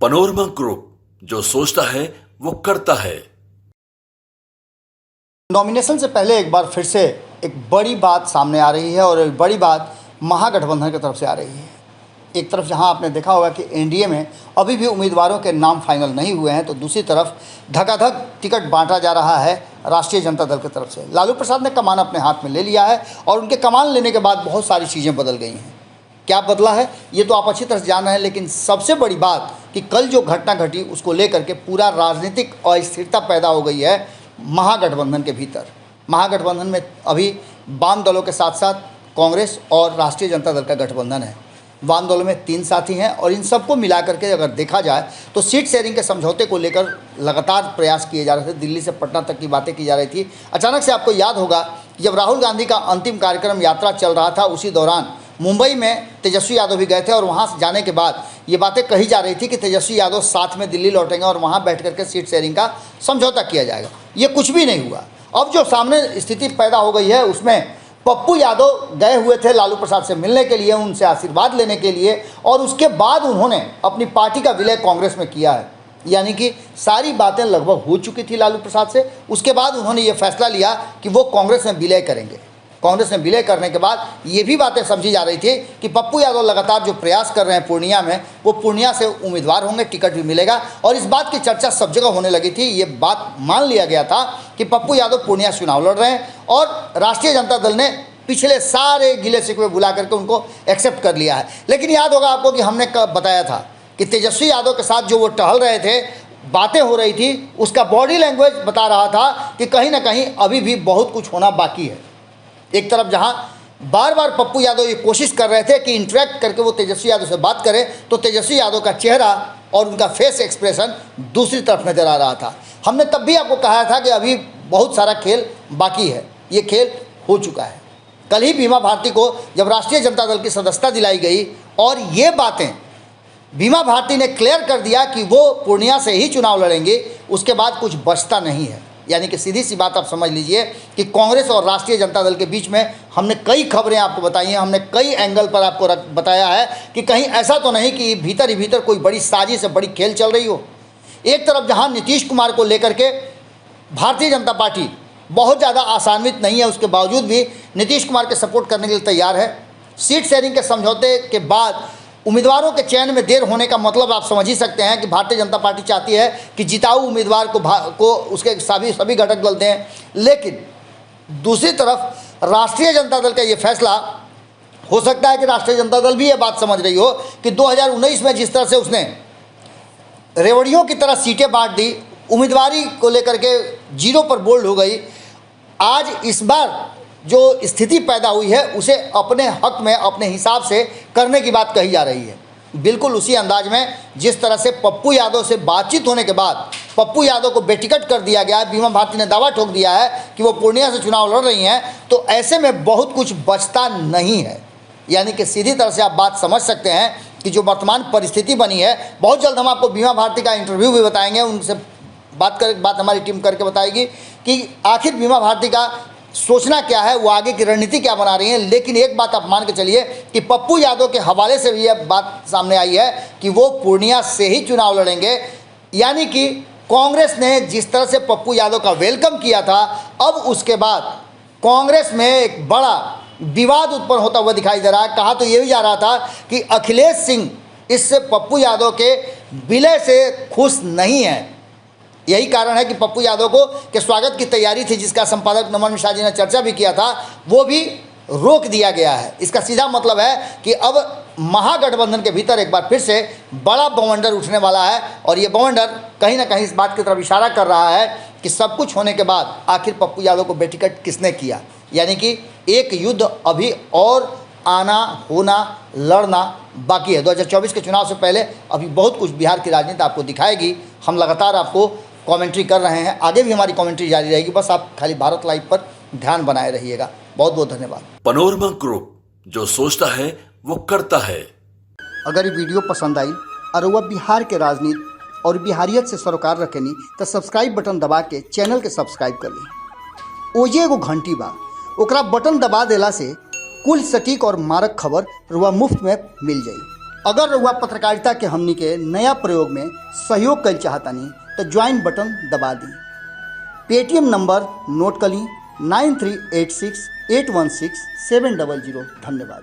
Panorama group, जो सोचता है वो करता है। नॉमिनेशन से पहले एक बार फिर से एक बड़ी बात सामने आ रही है और एक बड़ी बात महागठबंधन की तरफ से आ रही है। एक तरफ जहां आपने देखा होगा कि एनडीए में अभी भी उम्मीदवारों के नाम फाइनल नहीं हुए हैं, तो दूसरी तरफ धकाधक टिकट बांटा जा रहा है राष्ट्रीय जनता दल की तरफ से। लालू प्रसाद ने कमान अपने हाथ में ले लिया है और उनके कमान लेने के बाद बहुत सारी चीज़ें बदल गई हैं। क्या बदला है ये तो आप अच्छी तरह से जान रहे हैं, लेकिन सबसे बड़ी बात कि कल जो घटना घटी उसको लेकर के पूरा राजनीतिक अस्थिरता पैदा हो गई है महागठबंधन के भीतर। महागठबंधन में अभी वाम दलों के साथ साथ कांग्रेस और राष्ट्रीय जनता दल का गठबंधन है। वाम दलों में 3 साथी हैं और इन सबको मिलाकर के अगर देखा जाए तो सीट शेयरिंग के समझौते को लेकर लगातार प्रयास किए जा रहे थे। दिल्ली से पटना तक की बातें की जा रही थी। अचानक से आपको याद होगा कि जब राहुल गांधी का अंतिम कार्यक्रम यात्रा चल रहा था, उसी दौरान मुंबई में तेजस्वी यादव भी गए थे और वहाँ से जाने के बाद ये बातें कही जा रही थी कि तेजस्वी यादव साथ में दिल्ली लौटेंगे और वहाँ बैठ करके सीट शेयरिंग का समझौता किया जाएगा। ये कुछ भी नहीं हुआ। अब जो सामने स्थिति पैदा हो गई है उसमें पप्पू यादव गए हुए थे लालू प्रसाद से मिलने के लिए, उनसे आशीर्वाद लेने के लिए, और उसके बाद उन्होंने अपनी पार्टी का विलय कांग्रेस में किया है। यानी कि सारी बातें लगभग हो चुकी थी लालू प्रसाद से। उसके बाद उन्होंने ये फैसला लिया कि वो कांग्रेस में विलय करेंगे। कांग्रेस में विलय करने के बाद ये भी बातें समझी जा रही थी कि पप्पू यादव लगातार जो प्रयास कर रहे हैं पूर्णिया में, वो पूर्णिया से उम्मीदवार होंगे, टिकट भी मिलेगा, और इस बात की चर्चा सब जगह होने लगी थी। ये बात मान लिया गया था कि पप्पू यादव पूर्णिया चुनाव लड़ रहे हैं और राष्ट्रीय जनता दल ने पिछले सारे गिले शिकवे बुला करके उनको एक्सेप्ट कर लिया है। लेकिन याद होगा आपको कि हमने बताया था कि तेजस्वी यादव के साथ जो वो टहल रहे थे, बातें हो रही थी, उसका बॉडी लैंग्वेज बता रहा था कि कहीं ना कहीं अभी भी बहुत कुछ होना बाकी है। एक तरफ जहां बार बार पप्पू यादव ये कोशिश कर रहे थे कि इंटरेक्ट करके वो तेजस्वी यादव से बात करें, तो तेजस्वी यादव का चेहरा और उनका फेस एक्सप्रेशन दूसरी तरफ नजर आ रहा था। हमने तब भी आपको कहा था कि अभी बहुत सारा खेल बाकी है। ये खेल हो चुका है। कल ही बीमा भारती को जब राष्ट्रीय जनता दल की सदस्यता दिलाई गई और ये बातें बीमा भारती ने क्लियर कर दिया कि वो पूर्णिया से ही चुनाव लड़ेंगे, उसके बाद कुछ बचता नहीं है। यानी कि सीधी सी बात आप समझ लीजिए कि कांग्रेस और राष्ट्रीय जनता दल के बीच में हमने कई खबरें आपको बताई हैं, हमने कई एंगल पर आपको बताया है कि कहीं ऐसा तो नहीं कि भीतर ही भीतर कोई बड़ी साजिश से बड़ी खेल चल रही हो। एक तरफ जहां नीतीश कुमार को लेकर के भारतीय जनता पार्टी बहुत ज़्यादा आशान्वित नहीं है, उसके बावजूद भी नीतीश कुमार के सपोर्ट करने के लिए तैयार है। सीट शेयरिंग के समझौते के बाद उम्मीदवारों के चयन में देर होने का मतलब आप समझ ही सकते हैं कि भारतीय जनता पार्टी चाहती है कि जिताऊ उम्मीदवार को उसके सभी घटक दल दें। लेकिन दूसरी तरफ राष्ट्रीय जनता दल का ये फैसला, हो सकता है कि राष्ट्रीय जनता दल भी ये बात समझ रही हो कि 2019 में जिस तरह से उसने रेवड़ियों की तरह सीटें बांट दी, उम्मीदवारी को लेकर के 0 पर बोल्ड हो गई, आज इस बार जो स्थिति पैदा हुई है उसे अपने हक में अपने हिसाब से करने की बात कही जा रही है। बिल्कुल उसी अंदाज में जिस तरह से पप्पू यादव से बातचीत होने के बाद पप्पू यादव को बेटिकट कर दिया गया है, बीमा भारती ने दावा ठोक दिया है कि वो पूर्णिया से चुनाव लड़ रही हैं, तो ऐसे में बहुत कुछ बचता नहीं है। यानी कि सीधी तरह से आप बात समझ सकते हैं कि जो वर्तमान परिस्थिति बनी है, बहुत जल्द हम आपको बीमा भारती का इंटरव्यू भी बताएंगे, उनसे बात हमारी टीम करके बताएगी कि आखिर बीमा भारती का सोचना क्या है, वो आगे की रणनीति क्या बना रही है। लेकिन एक बात आप मान के चलिए कि पप्पू यादव के हवाले से भी यह बात सामने आई है कि वो पूर्णिया से ही चुनाव लड़ेंगे। यानी कि कांग्रेस ने जिस तरह से पप्पू यादव का वेलकम किया था, अब उसके बाद कांग्रेस में एक बड़ा विवाद उत्पन्न होता हुआ दिखाई दे रहा है। कहा तो ये भी जा रहा था कि अखिलेश सिंह इससे पप्पू यादव के विलय से खुश नहीं है। यही कारण है कि पप्पू यादव के स्वागत की तैयारी थी, जिसका संपादक नमन मिश्रा जी ने चर्चा भी किया था, वो भी रोक दिया गया है। इसका सीधा मतलब है कि अब महागठबंधन के भीतर एक बार फिर से बड़ा बवंडर उठने वाला है और ये बवंडर कहीं ना कहीं इस बात की तरफ इशारा कर रहा है कि सब कुछ होने के बाद आखिर पप्पू यादव को बेटिकट किसने किया। यानी कि एक युद्ध अभी और आना, होना, लड़ना बाकी है। 2024 के चुनाव से पहले अभी बहुत कुछ बिहार की राजनीति आपको दिखाएगी। हम लगातार आपको कमेंट्री कर रहे हैं, आगे भी हमारी कमेंट्री जारी रहेगी। बस आप खाली भारत लाइव पर ध्यान बनाए रहिएगा। बहुत बहुत धन्यवाद। पनोरमा ग्रुप, जो सोचता है वो करता है। अगर ये वीडियो पसंद आई और वह बिहार के राजनीति और बिहारियत से सरोकार रखेनी तो सब्सक्राइब बटन दबा के चैनल के सब्सक्राइब कर ली। ओजे एगो घंटी बा, ओकरा बटन दबा देला से कुल सटीक और मारक खबर रुआ मुफ्त में मिल जाई। अगर रउआ पत्रकारिता के हमनी के नया प्रयोग में सहयोग कर चाहतनी तो ज्वाइन बटन दबा दी। पेटीएम नंबर नोट कर ली 9386816700। धन्यवाद।